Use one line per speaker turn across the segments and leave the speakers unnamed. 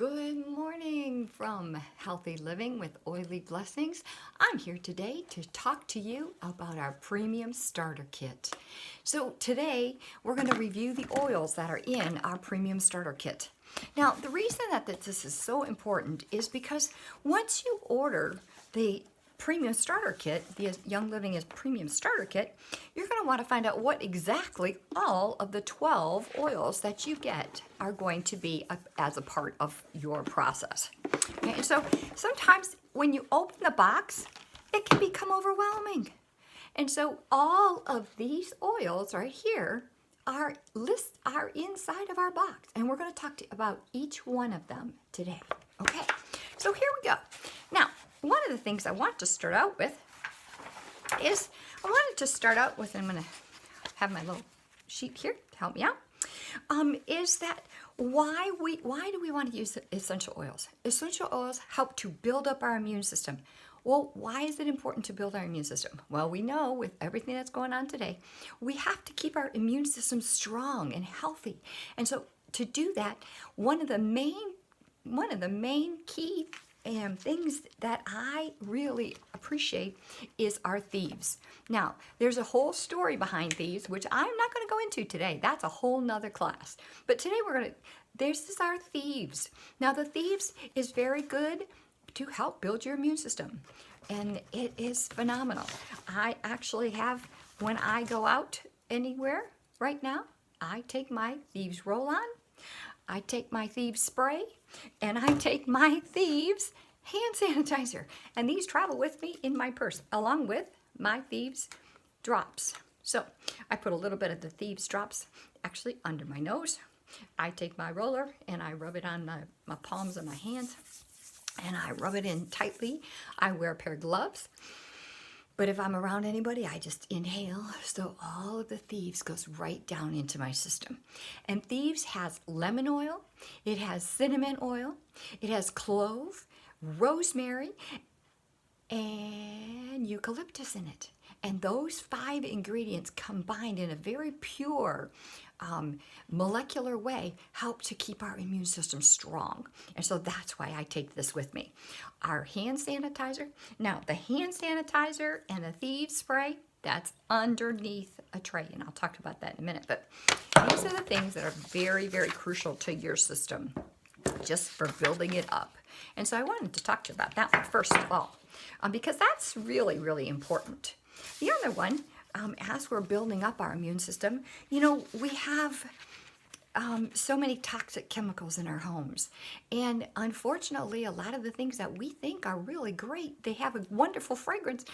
Good morning from Healthy Living with Oily Blessings. I'm here today to talk to you about our premium starter kit. So today we're going to review the oils that are in our premium starter kit. Now the reason that this is so important is because once you order the premium starter kit, the Young Living is premium starter kit, you're going to want to find out what exactly all of the 12 oils that you get are going to be as a part of your process. Okay, and so sometimes when you open the box, it can become overwhelming. And so all of these oils right here are inside of our box, and we're going to talk to you about each one of them today. Okay, so here we go. Now, one of the things I want to start out with is, I'm going to have my little sheet here to help me out, is that why do we want to use essential oils? Essential oils help to build up our immune system. Well, why is it important to build our immune system? Well, we know with everything that's going on today, we have to keep our immune system strong and healthy. And so to do that, one of the main key things that I really appreciate is our Thieves. Now, there's a whole story behind Thieves, which I'm not going to go into today. That's a whole nother class. But today this is our Thieves. Now, the Thieves is very good to help build your immune system, and it is phenomenal. I actually have, when I go out anywhere right now, I take my Thieves roll-on, I take my Thieves Spray, and I take my Thieves hand sanitizer. And these travel with me in my purse, along with my Thieves drops. So I put a little bit of the Thieves drops actually under my nose. I take my roller and I rub it on my palms of my hands, and I rub it in tightly. I wear a pair of gloves. But if I'm around anybody, I just inhale, so all of the Thieves goes right down into my system. And Thieves has lemon oil, it has cinnamon oil, it has clove, rosemary, and eucalyptus in it. And those 5 ingredients combined in a very pure molecular way help to keep our immune system strong. And so that's why I take this with me. Our hand sanitizer. Now, the hand sanitizer and the Thieves Spray, that's underneath a tray, and I'll talk about that in a minute. But these are the things that are very, very crucial to your system, just for building it up. And so I wanted to talk to you about that one first of all, because that's really, really important. The other one, as we're building up our immune system, you know, we have so many toxic chemicals in our homes. And unfortunately, a lot of the things that we think are really great, they have a wonderful fragrance,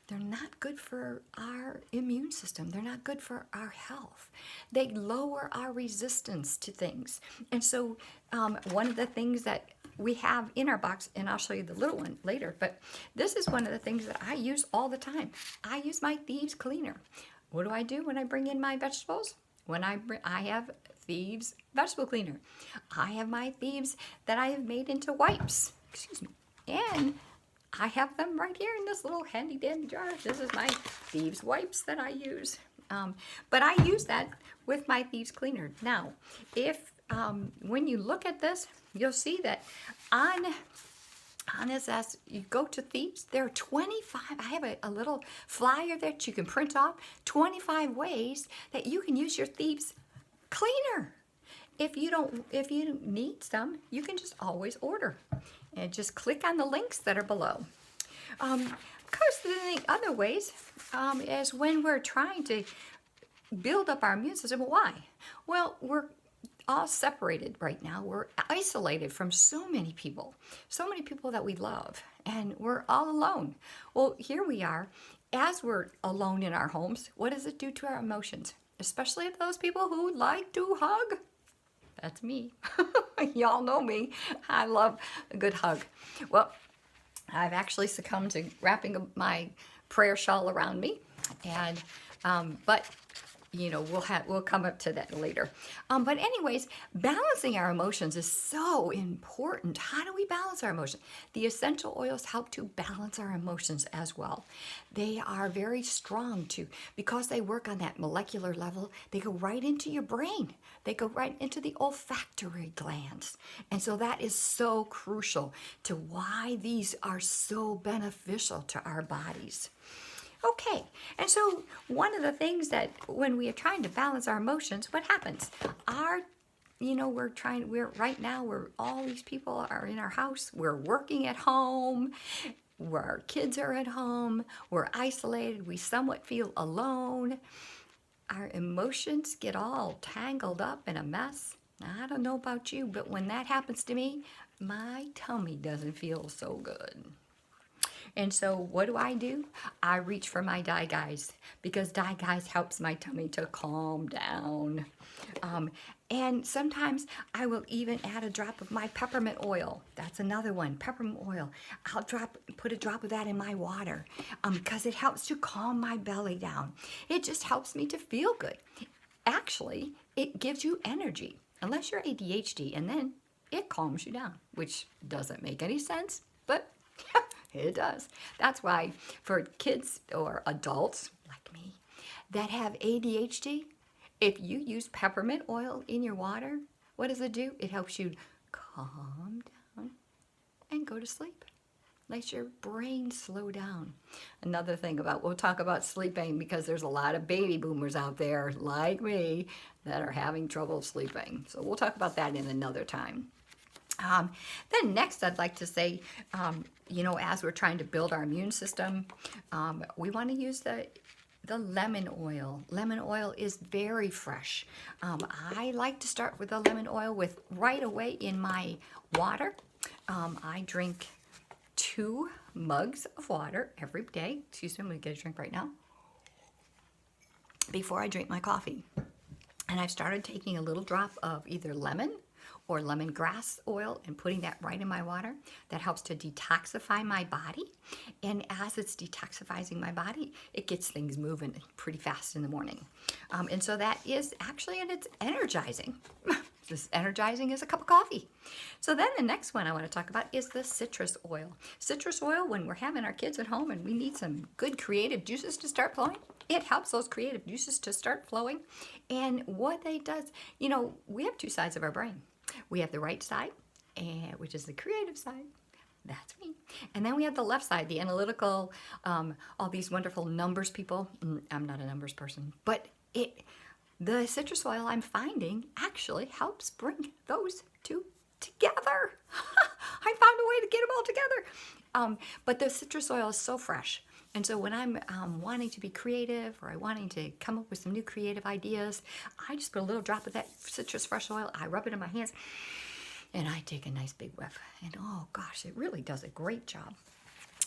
they're not good for our immune system. They're not good for our health. They lower our resistance to things. And so one of the things that we have in our box, and I'll show you the little one later, but this is one of the things that I use all the time. I use my Thieves Cleaner. What do I do when I bring in my vegetables? I have Thieves Vegetable Cleaner. I have my Thieves that I have made into wipes. Excuse me. And I have them right here in this little handy dandy jar. This is my Thieves wipes that I use. But I use that with my Thieves Cleaner. Now, if when you look at this, you'll see that on this, as you go to Thieves, there are 25, I have a little flyer that you can print off, 25 ways that you can use your Thieves Cleaner. If you need some, you can just always order. And just click on the links that are below. Of course, the other ways is when we're trying to build up our immune system. Why? Well, we're all separated right now. We're isolated from so many people that we love, and we're all alone. Well, here we are. As we're alone in our homes, what does it do to our emotions? Especially those people who like to hug. That's me. Y'all know me. I love a good hug. Well, I've actually succumbed to wrapping my prayer shawl around me, and but we'll come up to that later. But anyways, balancing our emotions is so important. How do we balance our emotions? The essential oils help to balance our emotions as well. They are very strong too, because they work on that molecular level. They go right into your brain. They go right into the olfactory glands. And so that is so crucial to why these are so beneficial to our bodies. Okay, and so one of the things that when we are trying to balance our emotions, what happens? All these people are in our house, we're working at home, where our kids are at home, we're isolated, we somewhat feel alone. Our emotions get all tangled up in a mess. I don't know about you, but when that happens to me, my tummy doesn't feel so good. And so what do? I reach for my DiGize, because DiGize helps my tummy to calm down. And sometimes I will even add a drop of my peppermint oil. That's another one, peppermint oil. I'll put a drop of that in my water because it helps to calm my belly down. It just helps me to feel good. Actually, it gives you energy, unless you're ADHD, and then it calms you down, which doesn't make any sense, but it does. That's why for kids or adults like me that have ADHD, if you use peppermint oil in your water, what does it do? It helps you calm down and go to sleep. Lets your brain slow down. Another thing we'll talk about sleeping, because there's a lot of baby boomers out there like me that are having trouble sleeping. So we'll talk about that in another time. Then next, I'd like to say, as we're trying to build our immune system, we want to use the lemon oil. Lemon oil is very fresh. I like to start with the lemon oil right away in my water. I drink 2 mugs of water every day. Excuse me, I'm going to get a drink right now. Before I drink my coffee. And I've started taking a little drop of either lemon or lemongrass oil and putting that right in my water. That helps to detoxify my body. And as it's detoxifying my body, it gets things moving pretty fast in the morning. And so that is actually, and it's energizing. This energizing as a cup of coffee. So then the next one I want to talk about is the citrus oil. Citrus oil, when we're having our kids at home and we need some good creative juices to start flowing, it helps those creative juices to start flowing. And what they does, we have 2 sides of our brain. We have the right side, which is the creative side. That's me. And then we have the left side, the analytical, all these wonderful numbers people. I'm not a numbers person, but the citrus oil I'm finding actually helps bring those 2 together. I found a way to get them all together. But the citrus oil is so fresh. And so when I'm wanting to be creative, or I'm wanting to come up with some new creative ideas, I just put a little drop of that citrus fresh oil. I rub it in my hands, and I take a nice big whiff. And oh gosh, it really does a great job.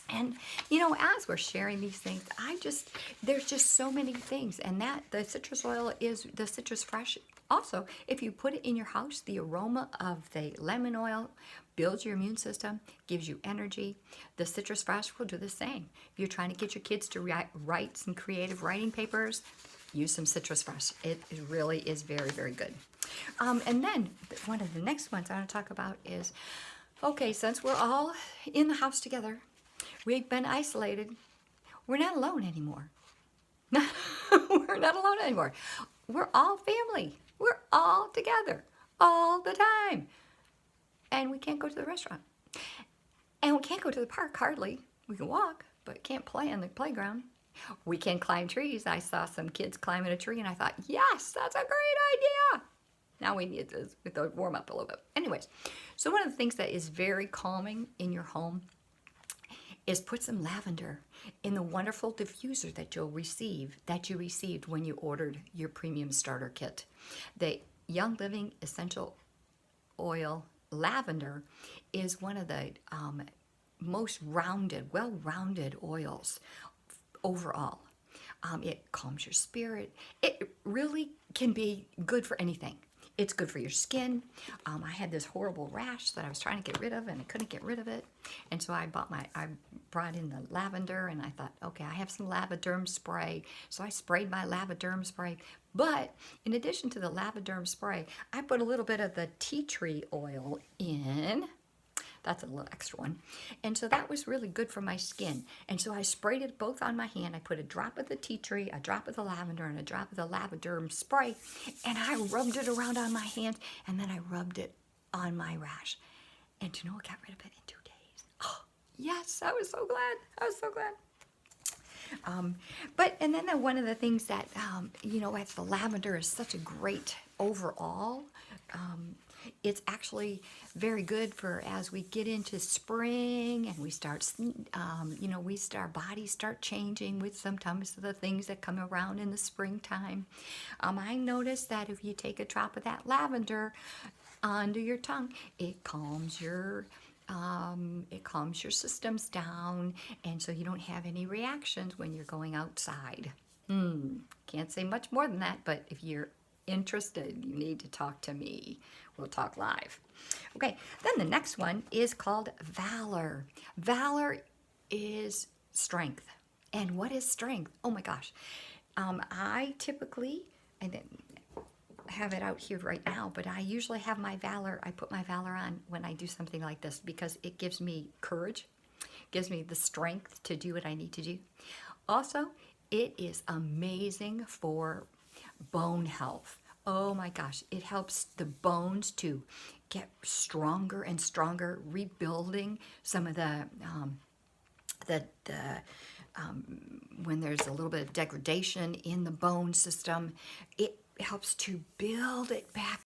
And as we're sharing these things, there's just so many things. And the citrus oil is the citrus fresh. Also, if you put it in your house, the aroma of the lemon oil builds your immune system, gives you energy. The citrus fresh will do the same. If you're trying to get your kids to write some creative writing papers, use some citrus fresh. It really is very, very good. And then one of the next ones I want to talk about is, okay, since we're all in the house together, we've been isolated, we're not alone anymore. We're not alone anymore. We're all family. We're all together all the time. And we can't go to the restaurant. And we can't go to the park, hardly. We can walk, but can't play on the playground. We can climb trees. I saw some kids climbing a tree, and I thought, yes, that's a great idea. Now we need to warm up a little bit. Anyways, so one of the things that is very calming in your home is put some lavender in the wonderful diffuser that you received when you ordered your premium starter kit. The Young Living Essential Oil Lavender is one of the most well-rounded oils overall. It calms your spirit. It really can be good for anything. It's good for your skin. I had this horrible rash that I was trying to get rid of, and I couldn't get rid of it. And so I brought in the lavender, and I thought, okay, I have some lavaderm spray. So I sprayed my lavaderm spray. But in addition to the lavaderm spray, I put a little bit of the tea tree oil in. That's a little extra one. And so that was really good for my skin. And so I sprayed it both on my hand. I put a drop of the tea tree, a drop of the lavender, and a drop of the lavaderm spray. And I rubbed it around on my hand, and then I rubbed it on my rash. And you know, I got rid of it in 2 days. Oh, yes, I was so glad. I was so glad. And then one of the things that, you know, as the lavender is such a great overall, it's actually very good for as we get into spring and we start, you know, our bodies start changing with sometimes the things that come around in the springtime. I noticed that if you take a drop of that lavender under your tongue, it calms your systems down, and so you don't have any reactions when you're going outside. Can't say much more than that, but if you're interested, you need to talk to me. We'll talk live. Okay, then the next one is called Valor. Valor is strength. And what is strength? Oh my gosh. I typically, I didn't have it out here right now, but I usually have my Valor, I put my Valor on when I do something like this because it gives me courage, gives me the strength to do what I need to do. Also, it is amazing for bone health. Oh my gosh, it helps the bones to get stronger and stronger, rebuilding some of the when there's a little bit of degradation in the bone system. It helps to build it back